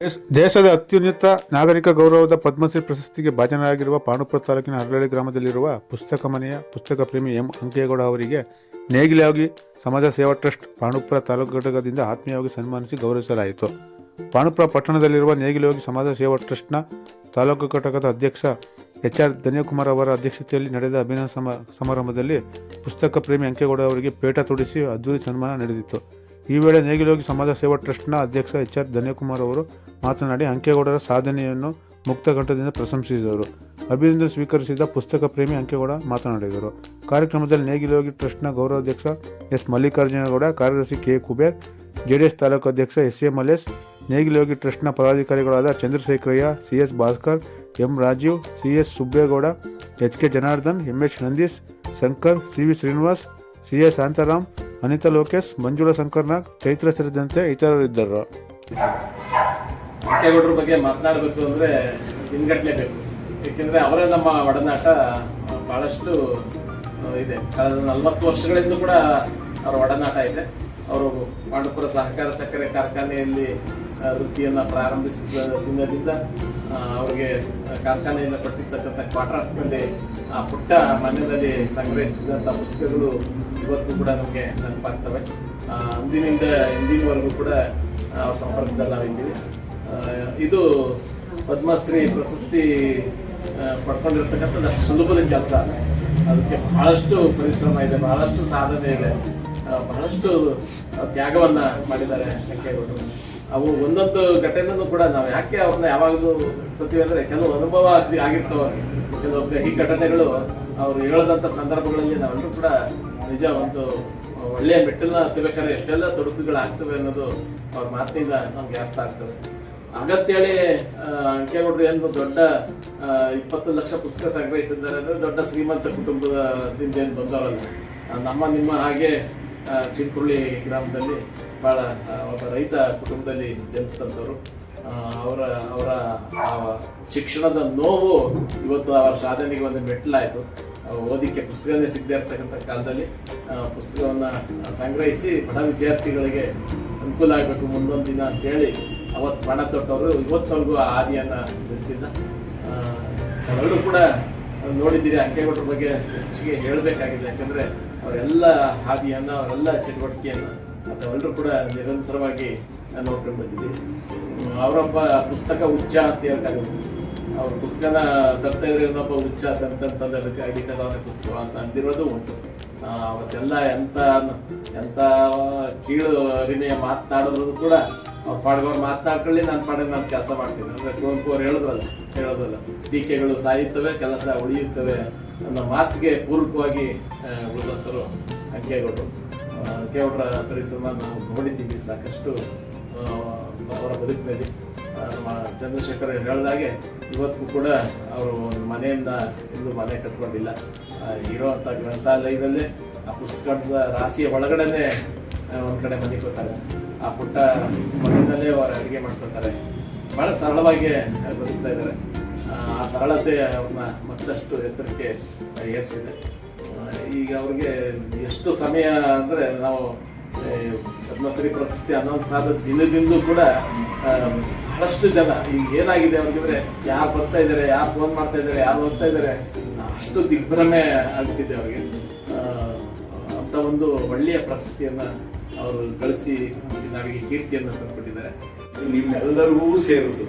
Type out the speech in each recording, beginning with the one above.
ದೇಶದ ಅತ್ಯುನ್ನತ ನಾಗರಿಕ ಗೌರವದ ಪದ್ಮಶ್ರೀ ಪ್ರಶಸ್ತಿಗೆ ಭಾಜನರಾಗಿರುವ ಪಾಂಡುಪುರ ತಾಲೂಕಿನ ಅರಳಳ್ಳಿ ಗ್ರಾಮದಲ್ಲಿರುವ ಪುಸ್ತಕ ಮನೆಯ ಪುಸ್ತಕ ಪ್ರೇಮಿ ಎಂ ಅಂಕೇಗೌಡ ಅವರಿಗೆ ನೇಗಿಲಾಗಿ ಸಮಾಜ ಸೇವಾ ಟ್ರಸ್ಟ್ ಪಾಂಡುಪುರ ತಾಲೂಕು ಘಟಕದಿಂದ ಆತ್ಮೀಯವಾಗಿ ಸನ್ಮಾನಿಸಿ ಗೌರವಿಸಲಾಯಿತು. ಪಾಂಡುಪುರ ಪಟ್ಟಣದಲ್ಲಿರುವ ನೇಗಿಲೋಗಿ ಸಮಾಜ ಸೇವಾ ಟ್ರಸ್ಟ್ನ ತಾಲೂಕು ಘಟಕದ ಅಧ್ಯಕ್ಷ HR ಧನ್ಯಕುಮಾರ್ ಅವರ ಅಧ್ಯಕ್ಷತೆಯಲ್ಲಿ ನಡೆದ ಅಭಿನಂದನಾ ಸಮಾರಂಭದಲ್ಲಿ ಪುಸ್ತಕ ಪ್ರೇಮಿ ಅಂಕೇಗೌಡ ಅವರಿಗೆ ಪೇಟ ತೊಡಿಸಿ ಅದ್ದೂರಿ ಸನ್ಮಾನ ನಡೆದಿತ್ತು. ಈ ವೇಳೆ ನೇಗಿಲೋಗಿ ಸಮಾಜ ಸೇವಾ ಟ್ರಸ್ಟ್ನ ಅಧ್ಯಕ್ಷ HR ಧನ್ಯಕುಮಾರ್ ಅವರು ಮಾತನಾಡಿ ಅಂಕೇಗೌಡರ ಸಾಧನೆಯನ್ನು ಮುಕ್ತಕಂಠದಿಂದ ಪ್ರಶಂಸಿಸಿದರು. ಅಭಿನಂದನೆ ಸ್ವೀಕರಿಸಿದ ಪುಸ್ತಕ ಪ್ರೇಮಿ ಅಂಕೇಗೌಡ ಮಾತನಾಡಿದರು. ಕಾರ್ಯಕ್ರಮದಲ್ಲಿ ನೇಗಿಲೋಗಿ ಟ್ರಸ್ಟ್ನ ಗೌರವಾಧ್ಯಕ್ಷ S ಮಲ್ಲಿಕಾರ್ಜುನಗೌಡ, ಕಾರ್ಯದರ್ಶಿ K ಕುಬೇರ್, JDS ತಾಲೂಕು ಅಧ್ಯಕ್ಷ SA ಮಲೇಶ್, ನೇಗಿಲೋಗಿ ಟ್ರಸ್ಟ್ನ ಪದಾಧಿಕಾರಿಗಳಾದ Chandrashekharaiah, CS Bhaskar, M Rajiv, CS Subbegowda, HK Janardhan, MH Nandish, Shankar, CV Srinivas, CA Shantaram, Anita Lokesh, Manjula Shankar Nag, Chaitra ಸೇರಿದಂತೆ ಇತರರಿದ್ದರು. ಅಂಕೇಗೌಡರ ಬಗ್ಗೆ ಮಾತನಾಡಬೇಕು ಅಂದರೆ ದಿನಗಟ್ಟಲೇಬೇಕು. ಏಕೆಂದರೆ ಅವರೇ ನಮ್ಮ ಒಡನಾಟ ಭಾಳಷ್ಟು ಇದೆ. ಕಳೆದ 40 ವರ್ಷಗಳಿಂದ ಕೂಡ ಅವರ ಒಡನಾಟ ಇದೆ. ಅವರು ಪಾಂಡುಪುರ ಸಹಕಾರ ಸಕ್ಕರೆ ಕಾರ್ಖಾನೆಯಲ್ಲಿ ವೃತ್ತಿಯನ್ನು ಪ್ರಾರಂಭಿಸಿದ ದಿನದಿಂದ ಅವರಿಗೆ ಕಾರ್ಖಾನೆಯಿಂದ ಕೊಟ್ಟಿರ್ತಕ್ಕಂಥ ಕ್ವಾರ್ಟರ್ಸ್ನಲ್ಲಿ ಆ ಪುಟ್ಟ ಮನೆಯಲ್ಲಿ ಸಂಗ್ರಹಿಸಿದಂಥ ಪುಸ್ತಕಗಳು ಇವತ್ತು ಕೂಡ ನಮಗೆ ನೆನಪಾಗ್ತವೆ. ಅಂದಿನಿಂದ ಇಂದಿನವರೆಗೂ ಕೂಡ ಅವ್ರ ಸಂಪರ್ಕದಲ್ಲಿ ನಾವಿದ್ದೀವಿ. ಇದು ಪದ್ಮಶ್ರೀ ಪ್ರಶಸ್ತಿ ಪಡ್ಕೊಂಡಿರ್ತಕ್ಕಂಥದ್ದು ಅಷ್ಟು ಸುಲಭದ ಕೆಲಸ ಅಲ್ಲ. ಅದಕ್ಕೆ ಬಹಳಷ್ಟು ಪರಿಶ್ರಮ ಇದೆ, ಬಹಳಷ್ಟು ಸಾಧನೆ ಇದೆ, ಬಹಳಷ್ಟು ತ್ಯಾಗವನ್ನು ಮಾಡಿದ್ದಾರೆ ಅಂಕೇಗೌಡರು. ಅವು ಒಂದೊಂದು ಘಟನೆಯೂ ಕೂಡ ನಾವು ಯಾಕೆ ಅವ್ರನ್ನ ಯಾವಾಗಲೂ ಗೊತ್ತೀವಿ ಅಂದರೆ ಕೆಲವು ಅನುಭವ ಆಗಿರ್ತವೆ. ಕೆಲವು ಈ ಘಟನೆಗಳು ಅವರು ಹೇಳದಂಥ ಸಂದರ್ಭಗಳಲ್ಲಿ ನಾವೆಲ್ಲರೂ ಕೂಡ ನಿಜ ಒಂದು ಒಳ್ಳೆಯ ಮೆಟ್ಟಲನ್ನ ಹತ್ತಬೇಕಾದ್ರೆ ಎಷ್ಟೆಲ್ಲ ತೊಡಕುಗಳಾಗ್ತವೆ ಅನ್ನೋದು ಅವ್ರ ಮಾತಿನಿಂದ ನಮ್ಗೆ ಅರ್ಥ ಆಗ್ತದೆ. ಹಾಗಂತೇಳಿ ಅಂಕೇಗೌಡರು ಏನು ದೊಡ್ಡ 20 ಲಕ್ಷ ಪುಸ್ತಕ ಸಂಗ್ರಹಿಸಿದ್ದಾರೆ ಅಂದರೆ ದೊಡ್ಡ ಶ್ರೀಮಂತ ಕುಟುಂಬದಿಂದ ಏನು ಬಂದವರಲ್ಲ. ನಿಮ್ಮ ಹಾಗೆ ಚಿನ್ಕುರ್ಳಿ ಗ್ರಾಮದಲ್ಲಿ ಭಾಳ ಒಬ್ಬ ರೈತ ಕುಟುಂಬದಲ್ಲಿ ಜನಿಸಿದಂಥವ್ರು. ಅವರ ಶಿಕ್ಷಣದ ನೋವು ಇವತ್ತು ಅವರ ಸಾಧನೆಗೆ ಒಂದು ಮೆಟ್ಟಲಾಯಿತು. ಓದಿಕ್ಕೆ ಪುಸ್ತಕನೇ ಸಿಗದೇ ಇರ್ತಕ್ಕಂಥ ಕಾಲದಲ್ಲಿ ಪುಸ್ತಕವನ್ನು ಸಂಗ್ರಹಿಸಿ ಬಡ ವಿದ್ಯಾರ್ಥಿಗಳಿಗೆ ಅನುಕೂಲ ಆಗಬೇಕು ಮುಂದೊಂದು ದಿನ ಅಂತೇಳಿ ಅವತ್ತು ಪಣ ತೊಟ್ಟವರು ಇವತ್ತವರೆಗೂ ಆ ಹಾದಿಯನ್ನು ನಿಲ್ಲಿಸಿಲ್ಲ. ಅವರೆಲ್ಲರೂ ಕೂಡ ನೋಡಿದ್ದೀರಿ. ಅಂಕೇಗೌಡರ ಬಗ್ಗೆ ಹೆಚ್ಚಿಗೆ ಹೇಳಬೇಕಾಗಿದೆ. ಯಾಕಂದರೆ ಅವರೆಲ್ಲ ಹಾದಿಯನ್ನು, ಅವರೆಲ್ಲ ಚಟುವಟಿಕೆಯನ್ನು ಎಲ್ಲರೂ ಕೂಡ ನಿರಂತರವಾಗಿ ನೋಡ್ಕೊಂಡು ಬಂದಿದ್ದೀವಿ. ಅವರೊಬ್ಬ ಪುಸ್ತಕ ಹುಚ್ಚ ಅಂತ ಹೇಳ್ತಾರೆ. ಅವ್ರ ಪುಸ್ತಕನ ತರ್ತಾ ಇದ್ರೆ ಇನ್ನೊಬ್ಬ ಹುಚ್ಚ ತಂತಂತಂದು ಅದಕ್ಕೆ ಅಡಿಕದವನೇ ಪುಸ್ತಕ ಅಂತ ಅಂದಿರೋದು ಉಂಟು. ಅವತ್ತೆಲ್ಲ ಎಂಥ ಕೀಳು ಅರಿಮೆಯ ಮಾತನಾಡೋದು ಕೂಡ ಅವ್ರ ಪಾಡ್ಗವ್ರು ಮಾತನಾಡ್ಕೊಳ್ಳಿ, ನನ್ನ ಪಾಡಿಗೆ ನಾನು ಕೆಲಸ ಮಾಡ್ತೀನಿ ಅಂದರೆ ಕುವೆಂಪು ಅವ್ರು ಹೇಳೋದಲ್ಲ ಟೀಕೆಗಳು ಸಾಯುತ್ತವೆ, ಕೆಲಸ ಉಳಿಯುತ್ತವೆ ಅನ್ನೋ ಮಾತಿಗೆ ಪೂರಕವಾಗಿ ಉಳಿದಂಥರು ಅಂಕೇಗೌಡರು. ಅಂಕೇಗೌಡರ ಪರಿಶ್ರಮ ನಾವು ನೋಡಿದ್ದೀವಿ ಸಾಕಷ್ಟು ಅವರ ಬದುಕಿನಲ್ಲಿ. ನಮ್ಮ ಚಂದ್ರಶೇಖರ್ ಹೇಳಿದಾಗೆ ಇವತ್ತು ಕೂಡ ಅವರು ಒಂದು ಮನೆಯಿಂದ ಇನ್ನೂ ಮನೆ ಕಟ್ಕೊಂಡಿಲ್ಲ. ಇರೋವಂಥ ಗ್ರಂಥಾಲಯದಲ್ಲೇ ಆ ಪುಸ್ತಕದ ರಾಶಿಯ ಒಳಗಡೆನೆ ಒಂದು ಕಡೆ ಮನೆ ಕೊಡ್ತಾರೆ. ಆ ಪುಟ್ಟ ಮನೆಯಲ್ಲೇ ಅವರು ಅಡುಗೆ ಮಾಡ್ಕೊತಾರೆ. ಭಾಳ ಸರಳವಾಗಿ ಬದುಕ್ತಾ ಇದ್ದಾರೆ. ಆ ಸರಳತೆ ಅವ್ರನ್ನ ಮತ್ತಷ್ಟು ಎತ್ತರಕ್ಕೆ ಏರಿಸಿದೆ. ಈಗ ಅವ್ರಿಗೆ ಎಷ್ಟು ಸಮಯ ಅಂದರೆ ನಾವು ಪದ್ಮಶ್ರೀ ಪ್ರಶಸ್ತಿ ಅನೌನ್ಸ್ ಆದ ದಿನದಿಂದಲೂ ಕೂಡ ಬಹಳಷ್ಟು ಜನ ಈಗ ಏನಾಗಿದೆ ಅವ್ರಿಗಿದ್ರೆ ಯಾರು ಬರ್ತಾ ಇದ್ದಾರೆ, ಯಾರು ಫೋನ್ ಮಾಡ್ತಾ ಇದ್ದಾರೆ, ಯಾರು ಓದ್ತಾ ಇದ್ದಾರೆ, ಅಷ್ಟು ದಿಗ್ಭ್ರಮೆ ಆಗ್ತಿದೆ ಅವ್ರಿಗೆ. ಅಂತ ಒಂದು ಒಳ್ಳೆಯ ಪ್ರಶಸ್ತಿಯನ್ನು ಅವರು ಗಳಿಸಿ ನಾಡಿಗೆ ಕೀರ್ತಿಯನ್ನು ತಂದುಕೊಟ್ಟಿದ್ದಾರೆ. ನಿಮ್ಮೆಲ್ಲರಿಗೂ ಸೇರೋದು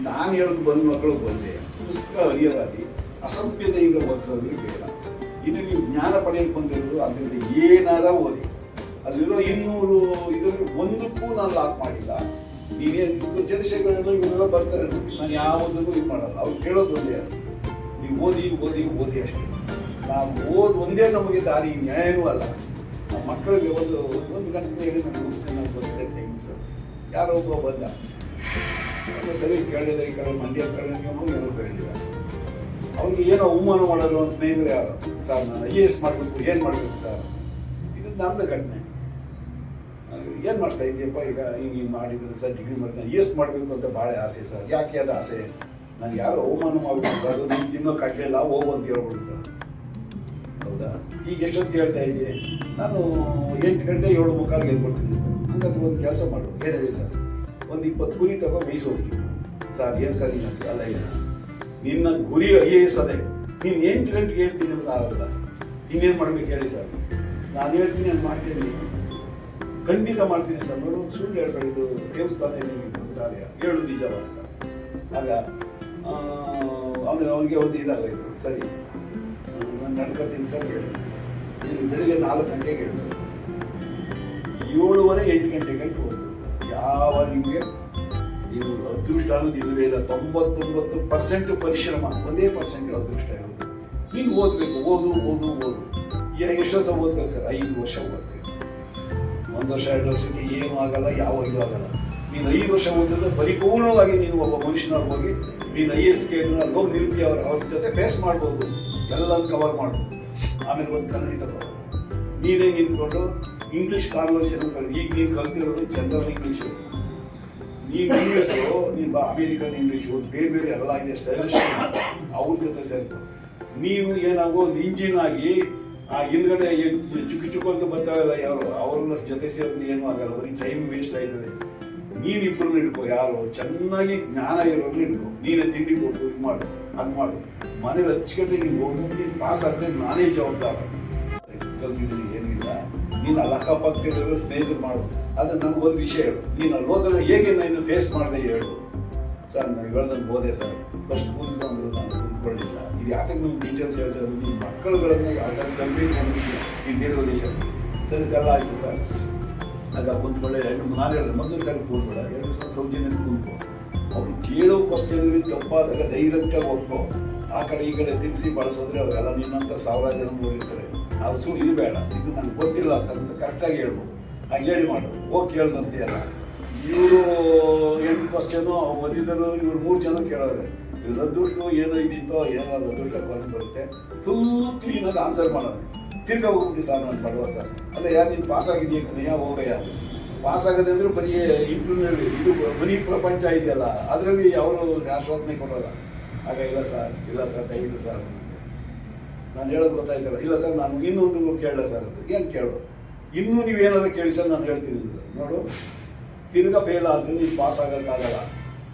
ನಾನು ಹೇಳೋದು ಬಂದ ಮಕ್ಕಳು ಬಂದೆ ಪುಸ್ತಕ ಅರಿಯಲಾಗಿ ಅಸಭ್ಯತೆಯಿಂದ ಓದಿಸೋದ್ರಿಗೆ ಬೇಡ. ಇದು ನೀವು ಜ್ಞಾನ ಪಡೆಯಲು ಬಂದಿರೋದು ಅದರಿಂದ ಏನಾರ ಓದಿ. ಅಲ್ಲಿರೋ 200 ಇದರಲ್ಲಿ ಒಂದಕ್ಕೂ ನಾನು ಲಾಕ್ ಮಾಡಿಲ್ಲ. ನೀವೇನು ಚಂದ್ರಶೇಖರ್ ಇವರೆಲ್ಲ ಬರ್ತಾರೆ, ನಾನು ಯಾವುದಕ್ಕೂ ಇದು ಮಾಡಲ್ಲ. ಅವ್ರು ಕೇಳೋದು ಒಂದೇ, ನೀವು ಓದಿ ಓದಿ ಓದಿ ಅಷ್ಟೇ. ನಾವು ಒಂದೇ ನಮಗೆ ದಾರಿ, ನ್ಯಾಯವೂ ಅಲ್ಲ. ನಮ್ಮ ಮಕ್ಕಳಿಗೆ ಒಂದು ಗಂಟೆ ಹೇಳಿ ನಾನು ಮುಗಿಸ್ತೇನೆ, ನಾನು ಬಂದಿದ್ದೆ ಟೈಮ್ ಸರ್. ಯಾರೋ ಒಬ್ಬ ಬಂದ, ಅದು ಸರಿ ಕೇಳಿದ್ರೆ ಈ ಕಡೆ ಮಂಡ್ಯ ಕಡೆ ಏನೋ ಕೇಳಿಲ್ಲ. ಅವ್ರಿಗೆ ಏನೋ ಅವಮಾನ ಮಾಡೋದು ಒಂದು ಸ್ನೇಹಿತರು ಯಾರು ಸರ್, ನಾನು IAS ಮಾಡಬೇಕು, ಏನು ಮಾಡಬೇಕು ಸರ್? ಇದು ನಮ್ಮದು ಘಟನೆ. ಏನು ಮಾಡ್ತಾ ಇದೆಯಪ್ಪ ಈಗ ಹಿಂಗೆ ಮಾಡಿದ್ರೆ ಸರ್, ಡಿಗ್ರಿ ಮಾಡ್ತಾನೆ IAS ಮಾಡಬೇಕು ಅಂತ ಭಾಳ ಆಸೆ ಸರ್. ಯಾಕೆ ಅದು ಆಸೆ? ನನಗೆ ಯಾರೋ ಅವಮಾನ ಮಾಡಬೇಕು, ಅದು ನೀವು ತಿನ್ನೋ ಕಟ್ಟಲಿಲ್ಲ ಹೋಗು ಅಂತ ಹೇಳ್ಬೋದು ಸರ್. ಹೌದಾ? ಈಗ ಎಷ್ಟೊತ್ತು ಹೇಳ್ತಾ ಇದ್ದೀವಿ ನಾನು 8 ಗಂಟೆ 7:45 ಹೇಳ್ಕೊಡ್ತೀನಿ ಸರ್. ಹಂಗಾದ್ರೆ ಒಂದು ಕೆಲಸ ಮಾಡು, ಏನು ಹೇಳಿ ಸರ್, ಒಂದು 20 ಕುರಿ ತಗೋ ಮೇಯಿಸೋಗಿ ಸರ್ ಏನು ಸರ್ ಹಿಂಗಂತ ಅಲ್ಲ ಇಲ್ಲ ನಿನ್ನ ಗುರಿ IAS ಅದೇ ನೀನು 8 ಗಂಟೆಗೆ ಹೇಳ್ತೀನಿ ಅಂದ್ರೆ ಆಗಲ್ಲ ಇನ್ನೇನು ಮಾಡ್ಬೇಕು ಹೇಳಿ ಸರ್ ನಾನು ಹೇಳ್ತೀನಿ ಅದು ಮಾಡ್ತೀನಿ ಖಂಡಿತ ಮಾಡ್ತೀನಿ ಸರ್ ನೋಡು ಸುಳ್ಳು ಹೇಳ್ಬೇಡಿದ್ದು ದೇವಸ್ಥಾನ ಅಂತಾರೆ ಹೇಳು ನಿಜವ ಅಂತ ಆಗ ಅವನಿಗೆ ಒಂದು ಇದಾಗೋಯ್ತು ಸರಿ ನಾನು ನಡ್ಕೊತೀನಿ ಸರ್ ಹೇಳಿ ನೀನು ಬೆಳಿಗ್ಗೆ 4 ಗಂಟೆಗೆ ಹೇಳು 7:30 8 ಗಂಟೆಗೆ ಹೋದ್ರು ಯಾವ ನಿಮಗೆ ಇದು ಅದೃಷ್ಟ ಅನ್ನೋದು ಇಲ್ಲವೇ ಇಲ್ಲ 99% ಪರಿಶ್ರಮ 1% ಅದೃಷ್ಟ ಇರೋದು ನೀನು ಓದಬೇಕು ಓದು ಎಷ್ಟು ವರ್ಷ ಓದ್ಬೇಕು ಸರ್ 5 ವರ್ಷ ಓದಬೇಕು 1 ವರ್ಷ 2 ವರ್ಷಕ್ಕೆ ಏನೂ ಆಗಲ್ಲ ಯಾವ ಇದು ಆಗಲ್ಲ ನೀನು 5 ವರ್ಷ ಓದಿದ್ರೆ ಪರಿಪೂರ್ಣವಾಗಿ ನೀನು ಒಬ್ಬ ಮನುಷ್ಯನಾಗಿ ಹೋಗಿ ನೀನು IAS ಕೇಳಿದ್ರೆ ಹೋಗಿ ನಿಲ್ತಿ ಅವ್ರ ಜೊತೆ ಫೇಸ್ ಮಾಡ್ಬೋದು ಎಲ್ಲನೂ ಕವರ್ ಮಾಡ್ಬೋದು ಆಮೇಲೆ ಒಂದು ಕನ್ನಡ ನೀನೇ ನಿಂತ್ಕೊಂಡು ಇಂಗ್ಲೀಷ್ ಕಾನ್ವರ್ಸೇಷನ್ ಈಗ ನೀನು ಕಲ್ತಿರೋದು ಜನರಲ್ ಇಂಗ್ಲೀಷು ನೀನು ಇಂಗ್ಲೀಷು ನೀನು ಅಮೇರಿಕನ್ ಇಂಗ್ಲೀಷು ಬೇರೆ ಬೇರೆ ಎಲ್ಲ ಇದೆ ಸ್ಟೈಲಿಶ್ ಅವ್ರ ಜೊತೆ ಸೇರ್ತು ನೀನು ಏನಾಗೋ ಒಂದು ಇಂಜಿನ್ ಆಗಿ ಆ ಹಿಂದ್ಗಡೆ ಚುಕ್ಕು ಅಂತ ಬರ್ತಾವಲ್ಲ ಯಾರು ಅವ್ರನ್ನ ಜೊತೆ ಸೇರಿದ್ರೆ ಏನೂ ಆಗಲ್ಲ ಬರೀ ಟೈಮ್ ವೇಸ್ಟ್ ಆಯ್ತದೆ ನೀನಿಬ್ಬರು ಹಿಡ್ಕೊ ಯಾರು ಚೆನ್ನಾಗಿ ಜ್ಞಾನ ಇರೋರು ಹಿಡ್ಕೊ ನೀನೇ ತಿಂಡಿ ಕೊಟ್ಟು ಇದು ಮಾಡು ಅದು ಮಾಡು ಮನೇಲಿ ಹಚ್ಕೊಂಡ್ರೆ ನೀನು ಹೋಗಿ ನೀನು ಪಾಸ್ ಆದರೆ ನಾನೇ ಜವಾಬ್ದಾರ ಏನಿಲ್ಲ ನೀನು ಅಲ್ಲಿ ಅಕ್ಕಪಕ್ಕದಲ್ಲಿರೋ ಸ್ನೇಹಿತರು ಮಾಡು ಆದರೆ ನನಗೊಂದು ವಿಷಯ ಹೇಳು ನೀನು ಅಲ್ಲಿ ಹೋದ್ರೆ ಹೇಗೆ ನಾನು ಫೇಸ್ ಮಾಡಿದೆ ಹೇಳು ಸರ್ ನಾನು ಹೇಳ್ದಂಗೆ ಹೋದೆ ಸರ್ ಫಸ್ಟ್ ಕೂತ್ಕೊಂಡು ಅಂದರು ನಾನು ಕೂತ್ಕೊಳ್ಳಿಲ್ಲ ಇದು ಯಾತಕ್ಕೆ ನಮ್ಮ ಡೀಟೇಲ್ಸ್ ಹೇಳ್ತಾರೆ ನಿಮ್ಮ ಮಕ್ಕಳುಗಳನ್ನ ಯಾವ್ದಾದ್ರು ಕಂಪ್ಲೀಟ್ ಮಾಡಿದ್ದೀನಿ ಈ ಬೇರೆ ದೇಶ ಇದಕ್ಕೆಲ್ಲ ಆಯಿತು ಸರ್ ಆಗ ಕೂತ್ಕೊಳ್ಳೆ ನಾನು ಹೇಳಿದೆ ಮೊದಲು ಸರಿ ಕೂತ್ಬೇಡ 2 ಸಲ ಸೌಜನ್ಯ ಕೂತ್ಕೊ ಅವ್ರು ಕೇಳೋ ಕ್ವಶನ್ಗಳಿಗೆ ತಪ್ಪಾದಾಗ ಡೈರೆಕ್ಟಾಗಿ ಒಪ್ಕೊ ಆ ಕಡೆ ಈ ಕಡೆ ತಿನ್ನಿಸಿ ಬಳಸೋದ್ರೆ ಅವರೆಲ್ಲ ನಿನ್ನಂಥ 1000 ಜನ ನೋಡಿರ್ತಾರೆ ಅದು ಸುಳ್ಳು ಇದು ಬೇಡ ಇದು ನನಗೆ ಗೊತ್ತಿಲ್ಲ ಸರ್ ಅಂತ ಕರೆಕ್ಟಾಗಿ ಹೇಳ್ಬೋದು ಹಾಗೆ ಹೇಳಿ ಮಾಡು ಹೋಗಿ ಕೇಳ್ದಂತೆ ಅಲ್ಲ ಇವರು 8 ಕ್ವಶನು ಓದಿದರು ಇವ್ರು 3 ಜನ ಕೇಳೋರೆ ಇವ್ರು ಅದೃಷ್ಟು ಏನೋ ಇದ್ದಿತ್ತೋ ಏನೋ ಅದು ಅದೃಷ್ಟ ಬಂದು ಬರುತ್ತೆ ಫುಲ್ ಕ್ಲೀನಾಗಿ ಆನ್ಸರ್ ಮಾಡೋದು ತಿರ್ಗಾ ಹೋಗ್ಬಿಟ್ಟು ಸರ್ ನಾನು ಬಡವ ಸರ್ ಅಲ್ಲ ಯಾರು ನೀನು ಪಾಸ್ ಆಗಿದೆಯಾ ಕಣಯ್ಯ ಹೋಗಯ್ಯ ಪಾಸ್ ಆಗೋದೆ ಅಂದ್ರೆ ಬರೀ ಇಂಟರ್ನಲ್ಲಿ ಇದು ಮನಿ ಪ್ರಪಂಚ ಇದೆಯಲ್ಲ ಅದರಲ್ಲಿ ಅವರು ಆಶ್ವಾಸನೆ ಕೊಡೋಲ್ಲ ಆಗ ಇಲ್ಲ ಸರ್ ದಯವಿಟ್ಟು ಸರ್ ನಾನು ಹೇಳೋದು ಗೊತ್ತಾಯ್ತಲ್ಲ ಇಲ್ಲ ಸರ್ ನಾನು ಇನ್ನೊಂದು ಕೇಳಲ್ಲ ಸರ್ ಅಂತ ಏನು ಕೇಳೋದು ಇನ್ನೂ ನೀವೇನಾದ್ರು ಕೇಳಿ ಸರ್ ನಾನು ಹೇಳ್ತೀನಿ ನೋಡು ತಿರ್ಗಾ ಫೇಲ್ ಆದರೆ ನೀವು ಪಾಸ್ ಆಗೋಕ್ಕಾಗಲ್ಲ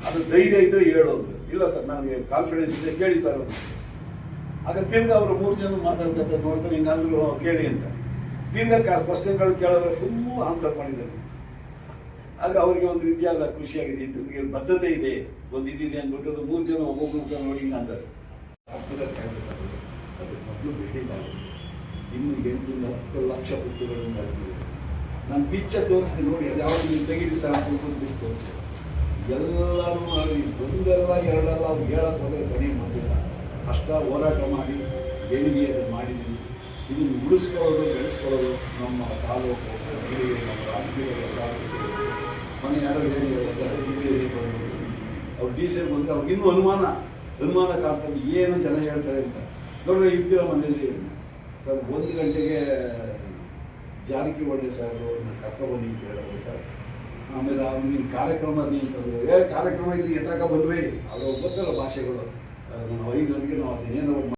ಅದು ಧೈರ್ಯ ಇದ್ದರೆ ಹೇಳೋದು ಇಲ್ಲ ಸರ್ ನನಗೆ ಕಾನ್ಫಿಡೆನ್ಸ್ ಇದೆ ಕೇಳಿ ಸರ್ ಅಂತ ಆಗ ತಿರ್ಗಾ ಅವರು 3 ಜನ ಮಾತಾಡ್ತಾರೆ ನೋಡ್ತಾರೆ ಹಿಂಗಾದ್ರು ಕೇಳಿ ಅಂತ ತಿರ್ಗಾ ಕ್ವಶನ್ಗಳು ಕೇಳಿದ್ರೆ ಫುಲ್ ಆನ್ಸರ್ ಮಾಡಿದ್ದಾರೆ ಆಗ ಅವರಿಗೆ ಒಂದು ರೀತಿಯಾದ ಖುಷಿಯಾಗಿದೆ ನಿಮಗೆ ಬದ್ಧತೆ ಇದೆ ಒಂದು ಇದಿದೆ ಅಂದ್ಬಿಟ್ಟು 3 ಜನ ಒಬ್ಬೊಬ್ಬರು ನೋಡಿ ಹಿಂಗೆ ಅಂತಾರೆ ಅದಕ್ಕೆ ಮೊದಲು ಭೇಟಿಯಾಗಿದೆ ಇನ್ನು 8-10 ಲಕ್ಷ ಪುಸ್ತಕಗಳಿಂದ ನಾನು ಪಿಕ್ಚರ್ ತೋರಿಸ್ತೀನಿ ನೋಡಿ ಅದು ಯಾವುದು ನೀವು ತೆಗೀರಿ ಸರ್ ಬಿಟ್ಟು ತೋರಿಸ್ತೀನಿ ಎಲ್ಲರೂ ಮಾಡಿ ಒಂದಲ್ಲ ಎರಡಲ್ಲ ಅವ್ರು ಹೇಳಕ್ಕೆ ಹೋದರೆ ಕೊನೆ ಮಾಡಿಲ್ಲ ಅಷ್ಟ ಹೋರಾಟ ಮಾಡಿ ದೇಣಿಗೆ ಅದನ್ನು ಮಾಡಿದ್ದೀನಿ ಇದನ್ನು ಉಳಿಸ್ಕೊಳ್ಳೋದು ಬೆಳೆಸ್ಕೊಳ್ಳೋದು ನಮ್ಮ ತಾಲೂಕು ಜಿಲ್ಲೆ ನಮ್ಮ ರಾಜ್ಯದಲ್ಲಿ ಎಲ್ಲರೂ ಸೇರಿ ಮನೆ ಯಾರೋ ಹೇಳಿ DC ಬಂದು ಅವ್ರು DC ಬಂದರೆ ಅವ್ರಿಗೆ ಇನ್ನೂ ಅನುಮಾನ ಕಾಡ್ತಾರೆ ಏನು ಜನ ಹೇಳ್ತಾರೆ ಅಂತ ನೋಡ್ರಿ ಇರ್ತೀರ ಮನೇಲಿ ಸರ್ 1 ಗಂಟೆಗೆ ಜಾರಕಿಹೊಳಿ ಸರ್ ಅವ್ರನ್ನ ಕರ್ಕೊಬನ್ನಿ ಅಂತ ಹೇಳೋದು ಸರ್ ಆಮೇಲೆ ಅವ್ರಿಗೆ ಕಾರ್ಯಕ್ರಮ ಅಂತಂದ್ರು ಕಾರ್ಯಕ್ರಮ ಇದ್ರೆ ಎತ್ತಾಕ ಬಂದ್ರಿ ಅದು ಗೊತ್ತಲ್ಲ ಭಾಷೆಗಳು ನಾವು 5 ಗಂಟೆಗೆ ನಾವು ಅದನ್ನೇನೋ